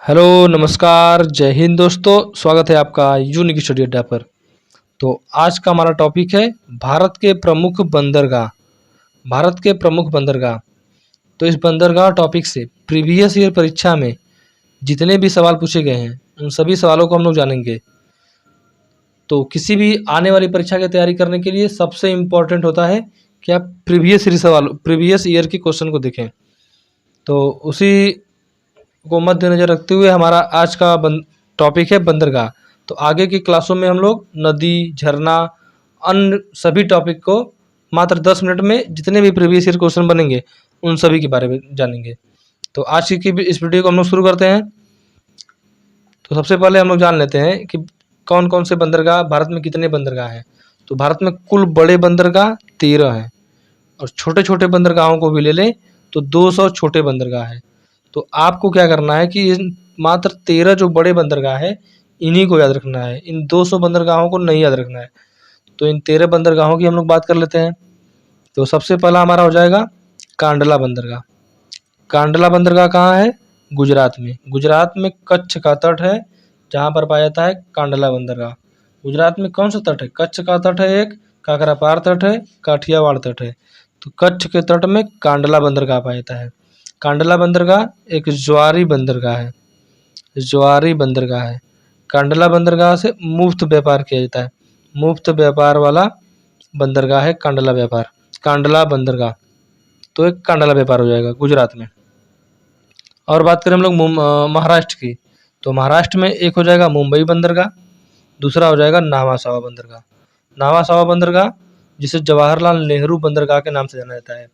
Hello नमस्कार जय हिंद दोस्तों, स्वागत है आपका यूनिक स्टडी अड्डा पर। तो आज का हमारा टॉपिक है भारत के प्रमुख बंदरगाह। भारत के प्रमुख बंदरगाह। तो इस बंदरगाह टॉपिक से प्रीवियस ईयर परीक्षा में जितने भी सवाल पूछे गए हैं उन सभी सवालों को हम लोग जानेंगे। तो किसी भी आने वाली परीक्षा की तैयारी करने के लिए सबसे इम्पोर्टेंट होता है कि आप प्रीवियस ईयर के क्वेश्चन को देखें। तो उसी को मद्देनजर रखते हुए हमारा आज का टॉपिक है बंदरगाह। तो आगे की क्लासों में हम लोग नदी, झरना, अन्य सभी टॉपिक को मात्र 10 मिनट में जितने भी प्रीवियस ईयर क्वेश्चन बनेंगे उन सभी के बारे में जानेंगे। तो आज की इस वीडियो को हम लोग शुरू करते हैं। तो सबसे पहले हम लोग जान लेते हैं कि कौन कौन से बंदरगाह, भारत में कितने बंदरगाह हैं। तो भारत में कुल बड़े बंदरगाह 13 हैं और छोटे छोटे बंदरगाहों को भी ले लें तो 200 छोटे बंदरगाह हैं। तो आपको क्या करना है कि इन मात्र 13 जो बड़े बंदरगाह है इन्हीं को याद रखना है, इन 200 बंदरगाहों को नहीं याद रखना है। तो इन 13 बंदरगाहों की हम लोग बात कर लेते हैं। तो सबसे पहला हमारा हो जाएगा कांडला बंदरगाह। कांडला बंदरगाह कहाँ है? गुजरात में। गुजरात में कच्छ का तट है जहाँ पर पाया जाता है कांडला बंदरगाह। गुजरात में कौन सा तट है? कच्छ का तट है, एक काकरापार तट है, काठियावाड़ तट है। तो कच्छ के तट में कांडला बंदरगाह पाया जाता है। कांडला बंदरगाह एक ज्वारी बंदरगाह है। ज्वारी बंदरगाह है। कांडला बंदरगाह से मुफ्त व्यापार किया जाता है। मुफ्त व्यापार वाला बंदरगाह है कांडला बंदरगाह। तो एक कांडला व्यापार हो जाएगा गुजरात में। और बात करें हम लोग महाराष्ट्र की, तो महाराष्ट्र में एक हो जाएगा मुंबई बंदरगाह, दूसरा हो जाएगा नावासावा बंदरगाह। नावासावा बंदरगाह जिसे जवाहरलाल नेहरू बंदरगाह के नाम से जाना जाता है,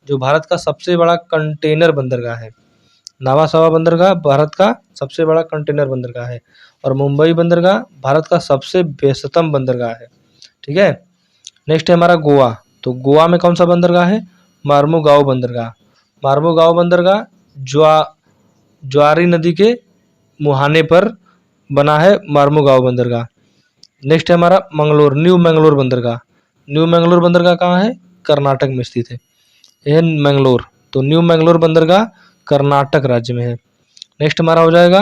जो भारत का सबसे बड़ा कंटेनर बंदरगाह है। नावासावा बंदरगाह भारत का सबसे बड़ा कंटेनर बंदरगाह है और मुंबई बंदरगाह भारत का सबसे व्यस्ततम बंदरगाह है। ठीक है। नेक्स्ट है हमारा गोवा। तो गोवा में कौन सा बंदरगाह है? मार्मुगांव बंदरगाह। मार्मुगांव बंदरगाह ज्वारी नदी के मुहाने पर बना है मार्मुगांव बंदरगाह। नेक्स्ट है हमारा न्यू मैंगलोर बंदरगाह। न्यू मैंगलोर बंदरगाह कहाँ है? कर्नाटक में स्थित है। यह मैंगलोर, तो न्यू मैंगलोर बंदरगाह कर्नाटक राज्य में है। नेक्स्ट हमारा हो जाएगा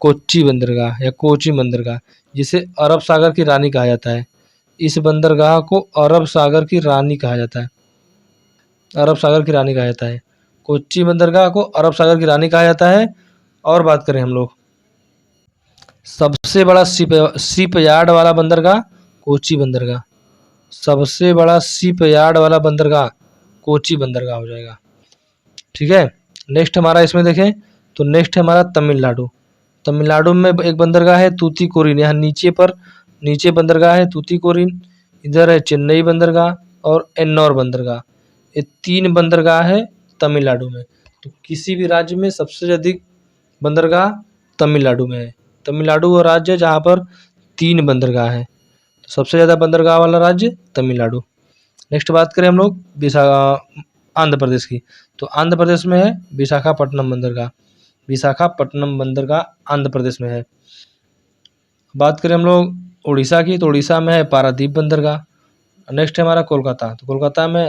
कोच्चि बंदरगाह या कोची बंदरगाह, जिसे अरब सागर की रानी कहा जाता है। इस बंदरगाह को अरब सागर की रानी कहा जाता है। अरब सागर की रानी कहा जाता है। कोच्चि बंदरगाह को अरब सागर की रानी कहा जाता है। और बात करें हम लोग सबसे बड़ा शिप यार्ड वाला बंदरगाह कोच्चि बंदरगाह। सबसे बड़ा शिप यार्ड वाला बंदरगाह कोच्चि बंदरगाह हो जाएगा। ठीक है। नेक्स्ट हमारा इसमें देखें तो नेक्स्ट है हमारा तमिलनाडु। तमिलनाडु में एक बंदरगाह है तूतीकोरिन, यहाँ नीचे बंदरगाह है तूतीकोरिन। इधर है चेन्नई बंदरगाह और एन्नौर बंदरगाह। ये 3 बंदरगाह है तमिलनाडु में। तो किसी भी राज्य में सबसे अधिक बंदरगाह तमिलनाडु में है। तमिलनाडु वो राज्य है जहाँ पर 3 बंदरगाह हैं। तो सबसे ज़्यादा बंदरगाह वाला राज्य तमिलनाडु। नेक्स्ट बात करें हम लोग आंध्र प्रदेश की, तो आंध्र प्रदेश में है विशाखापट्टनम बंदरगाह। विशाखापट्टनम बंदरगाह आंध्र प्रदेश में है। बात करें हम लोग उड़ीसा की, तो उड़ीसा में है पारादीप बंदरगाह। नेक्स्ट है हमारा कोलकाता। तो कोलकाता में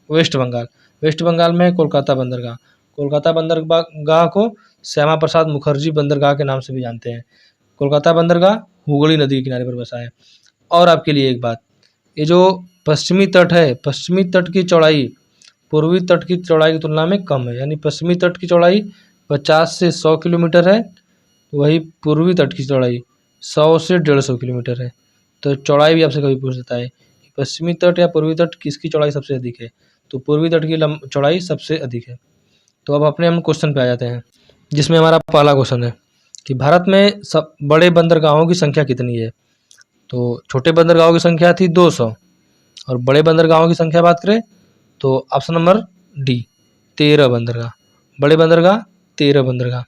वेस्ट बंगाल में है कोलकाता बंदरगाह। कोलकाता बंदरगाह को श्यामा प्रसाद मुखर्जी बंदरगाह के नाम से भी जानते हैं। कोलकाता बंदरगाह हुगली नदी के किनारे पर बसा है। और आपके लिए एक बात, ये जो पश्चिमी तट है, पश्चिमी तट की चौड़ाई पूर्वी तट की चौड़ाई की तुलना में कम है। यानी पश्चिमी तट की चौड़ाई 50 से 100 किलोमीटर है, वही पूर्वी तट की चौड़ाई 100 से 150 किलोमीटर है। तो चौड़ाई भी आपसे कभी पूछ सकता है पश्चिमी तट या पूर्वी तट किसकी चौड़ाई सबसे अधिक है, तो पूर्वी तट की चौड़ाई सबसे अधिक है। तो अब हम क्वेश्चन पे आ जाते हैं, जिसमें हमारा पहला क्वेश्चन है कि भारत में सब बड़े बंदरगाहों की संख्या कितनी है। तो छोटे बंदरगाहों की संख्या थी 200 और बड़े बंदरगाहों की संख्या बात करें तो ऑप्शन नंबर डी 13 बंदरगाह। बड़े बंदरगाह 13 बंदरगाह।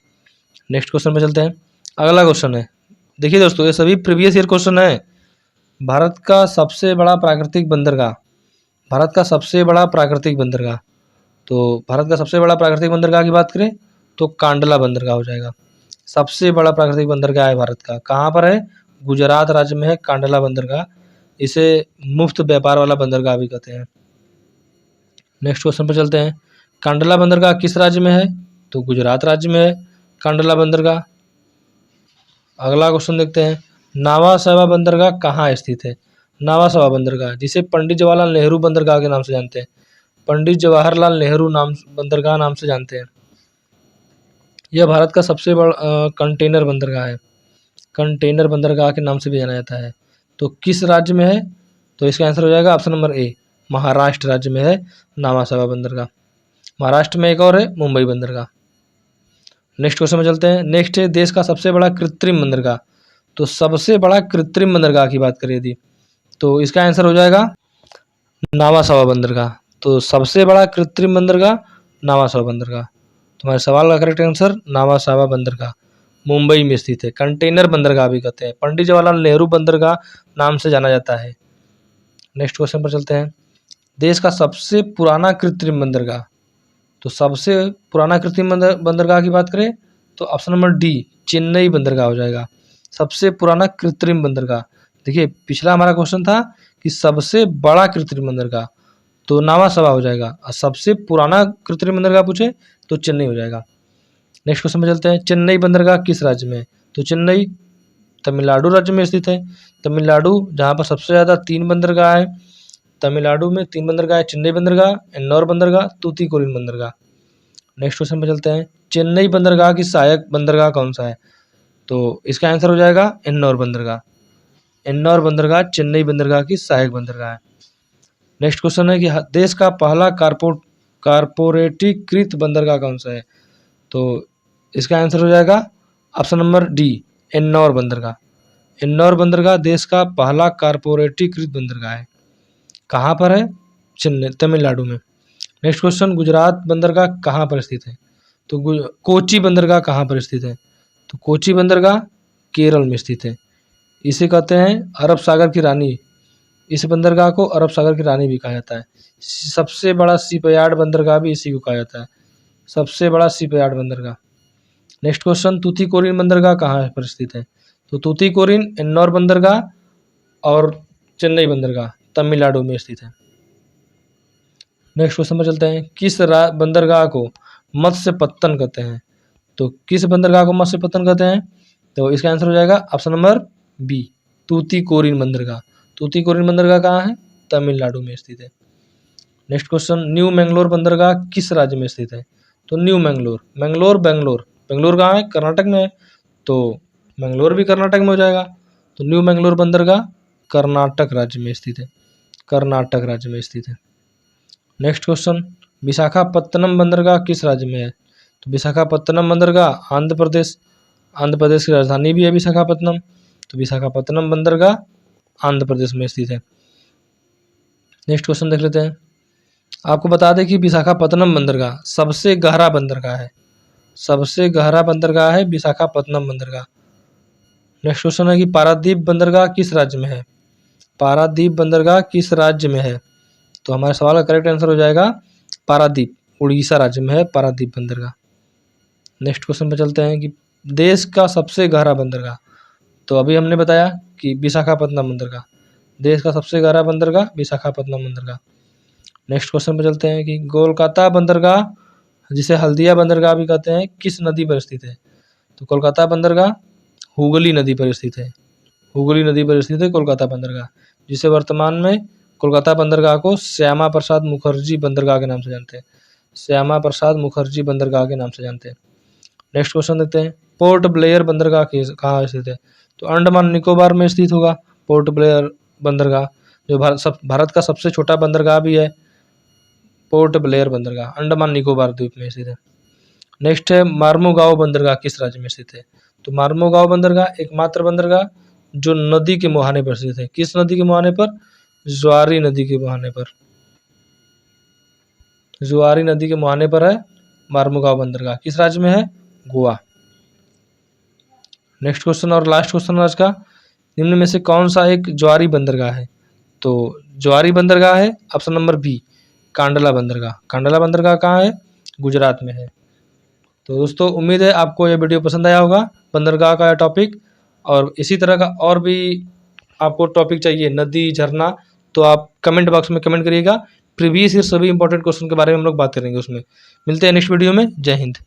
नेक्स्ट क्वेश्चन पे चलते हैं। अगला क्वेश्चन है, देखिए दोस्तों ये सभी प्रीवियस ईयर क्वेश्चन है। भारत का सबसे बड़ा प्राकृतिक बंदरगाह, भारत का सबसे बड़ा प्राकृतिक बंदरगाह, तो भारत का सबसे बड़ा प्राकृतिक बंदरगाह की बात करें तो कांडला बंदरगाह हो जाएगा। सबसे बड़ा प्राकृतिक बंदरगाह है भारत का, कहाँ पर है? गुजरात राज्य में है कांडला बंदरगाह। इसे मुफ्त व्यापार वाला बंदरगाह भी कहते हैं। नेक्स्ट क्वेश्चन पर चलते हैं। कांडला बंदरगाह किस राज्य में है? तो गुजरात राज्य में है। कांडला बंदरगाह। अगला क्वेश्चन देखते हैं, नावा सावा बंदरगाह कहाँ स्थित है? नावा सावा बंदरगाह, जिसे पंडित जवाहरलाल नेहरू बंदरगाह के नाम से जानते हैं, पंडित जवाहरलाल नेहरू नाम बंदरगाह नाम से जानते हैं। यह भारत का सबसे बड़ा कंटेनर बंदरगाह है, कंटेनर बंदरगाह के नाम से भी जाना जाता है। तो किस राज्य में है? तो इसका आंसर हो जाएगा ऑप्शन नंबर ए, महाराष्ट्र राज्य में है नावा सावा बंदरगाह। महाराष्ट्र में एक और है मुंबई बंदरगाह। नेक्स्ट क्वेश्चन में चलते हैं। नेक्स्ट है, देश का सबसे बड़ा कृत्रिम बंदरगाह। तो सबसे बड़ा कृत्रिम बंदरगाह की बात करें यदि, तो इसका आंसर हो जाएगा नावा सावा बंदरगाह। तो सबसे बड़ा कृत्रिम बंदरगाह नावा सावा बंदरगाह। तुम्हारे सवाल का करेक्ट आंसर नावा सावा बंदरगाह मुंबई में स्थित है। कंटेनर बंदरगाह भी कहते हैं, पंडित जवाहरलाल नेहरू बंदरगाह नाम से जाना जाता है। नेक्स्ट क्वेश्चन पर चलते हैं, देश का सबसे पुराना कृत्रिम बंदरगाह। तो सबसे पुराना कृत्रिम बंदरगाह की बात करें तो ऑप्शन नंबर डी, चेन्नई बंदरगाह हो जाएगा सबसे पुराना कृत्रिम बंदरगाह। देखिए पिछला हमारा क्वेश्चन था कि सबसे बड़ा कृत्रिम बंदरगाह, तो नावा सावा हो जाएगा, और सबसे पुराना कृत्रिम बंदरगाह पूछे तो चेन्नई हो जाएगा। नेक्स्ट क्वेश्चन में चलते हैं, चेन्नई बंदरगाह किस राज्य में है? तो चेन्नई तमिलनाडु राज्य में स्थित है। तमिलनाडु जहाँ पर सबसे ज़्यादा 3 बंदरगाह है, तमिलनाडु में 3 बंदरगाह है, चेन्नई बंदरगाह, एन्नौर बंदरगाह, तूतीकोरिन बंदरगाह। नेक्स्ट क्वेश्चन पे चलते हैं, चेन्नई बंदरगाह की सहायक बंदरगाह कौन सा है? तो इसका आंसर हो जाएगा एन्नौर बंदरगाह। एन्नौर बंदरगाह चेन्नई बंदरगाह की सहायक बंदरगाह है। नेक्स्ट क्वेश्चन है कि देश का पहला कारपोरेटीकृत बंदरगाह कौन सा है? तो इसका आंसर हो जाएगा ऑप्शन नंबर डी, एन्नौर बंदरगाह। एन्नौर बंदरगाह देश का पहला कारपोरेटीकृत बंदरगाह है। कहाँ पर है? चेन्नई, तमिलनाडु में। नेक्स्ट क्वेश्चन, गुजरात बंदरगाह कहाँ पर स्थित है? तो कोची बंदरगाह कहाँ पर स्थित है? तो कोची बंदरगाह केरल में स्थित है। इसे कहते हैं अरब सागर की रानी। इस बंदरगाह को अरब सागर की रानी भी कहा जाता है। सबसे बड़ा शिपयार्ड बंदरगाह भी इसी को कहा जाता है, सबसे बड़ा शिपयार्ड बंदरगाह। नेक्स्ट क्वेश्चन, तूतीकोरिन बंदरगाह कहाँ पर स्थित है? तो तूतीकोरिन एन्नौर बंदरगाह और चेन्नई बंदरगाह तमिलनाडु में स्थित है। नेक्स्ट क्वेश्चन पर चलते हैं, किस बंदरगाह को मत्स्य पत्तन कहते हैं? तो किस बंदरगाह को मत्स्य पत्तन कहते हैं? तो इसका आंसर हो जाएगा ऑप्शन नंबर बी, तूतीकोरिन बंदरगाह। तूतीकोरिन बंदरगाह कहाँ है? तमिलनाडु में स्थित है। नेक्स्ट क्वेश्चन, न्यू मैंगलोर बंदरगाह किस राज्य में स्थित है? तो न्यू मैंगलोर, बेंगलोर कहाँ है? कर्नाटक में है, तो मैंगलोर भी कर्नाटक में हो जाएगा। तो न्यू मैंगलोर बंदरगाह कर्नाटक राज्य में स्थित है, कर्नाटक राज्य में स्थित है। नेक्स्ट क्वेश्चन, विशाखापत्तनम बंदरगाह किस राज्य में है? तो विशाखापत्तनम बंदरगाह आंध्र प्रदेश की राजधानी भी है विशाखापत्तनम। तो विशाखापत्तनम बंदरगाह आंध्र प्रदेश में स्थित है। नेक्स्ट क्वेश्चन देख लेते हैं। आपको बता दें कि विशाखापत्तनम बंदरगाह सबसे गहरा बंदरगाह है, सबसे गहरा बंदरगाह है विशाखापत्तनम बंदरगाह। नेक्स्ट क्वेश्चन है कि पारादीप बंदरगाह किस राज्य में है? पारादीप बंदरगाह किस राज्य में है? तो हमारे सवाल का करेक्ट आंसर हो जाएगा पारादीप, उड़ीसा राज्य में है पारादीप बंदरगाह। नेक्स्ट क्वेश्चन पे चलते हैं कि देश का सबसे गहरा बंदरगाह। तो अभी हमने बताया कि विशाखापत्तनम बंदरगाह, देश का सबसे गहरा बंदरगाह विशाखापत्तनम बंदरगाह। नेक्स्ट क्वेश्चन पे चलते हैं कि कोलकाता बंदरगाह, जिसे हल्दिया बंदरगाह भी कहते हैं, किस नदी पर स्थित है? तो कोलकाता बंदरगाह हुगली नदी पर स्थित है, हुगली नदी पर स्थित है कोलकाता बंदरगाह, जिसे वर्तमान में कोलकाता बंदरगाह को श्यामा प्रसाद मुखर्जी बंदरगाह के नाम से जानते हैं, श्यामा प्रसाद मुखर्जी बंदरगाह के नाम से जानते हैं। नेक्स्ट क्वेश्चन देखते हैं, पोर्ट ब्लेयर बंदरगाह कहाँ स्थित है? तो अंडमान निकोबार में स्थित होगा पोर्ट ब्लेयर बंदरगाह, जो भारत का सबसे छोटा बंदरगाह भी है। पोर्ट ब्लेयर बंदरगाह अंडमान निकोबार द्वीप में स्थित है। नेक्स्ट है, मार्मुगांव बंदरगाह किस राज्य में स्थित है? तो मार्मुगांव बंदरगाह एकमात्र बंदरगाह जो नदी के मुहाने पर स्थित है। किस नदी के मुहाने पर? ज्वारी नदी के मुहाने पर, ज्वारी नदी के मुहाने पर है मार्मुगांव बंदरगाह। किस राज्य में है? गोवा। नेक्स्ट क्वेश्चन और लास्ट क्वेश्चन आज का, निम्न में से कौन सा एक ज्वारी बंदरगाह है? तो ज्वारी बंदरगाह है ऑप्शन नंबर बी, कांडला बंदरगाह। कांडला बंदरगाह कहाँ है? गुजरात में है। तो दोस्तों उम्मीद है आपको ये वीडियो पसंद आया होगा, बंदरगाह का टॉपिक। और इसी तरह का और भी आपको टॉपिक चाहिए, नदी, झरना, तो आप कमेंट बॉक्स में कमेंट करिएगा। प्रीवियस ईयर सभी इंपॉर्टेंट क्वेश्चन के बारे में हम लोग बात करेंगे उसमें। मिलते हैं नेक्स्ट वीडियो में। जय हिंद।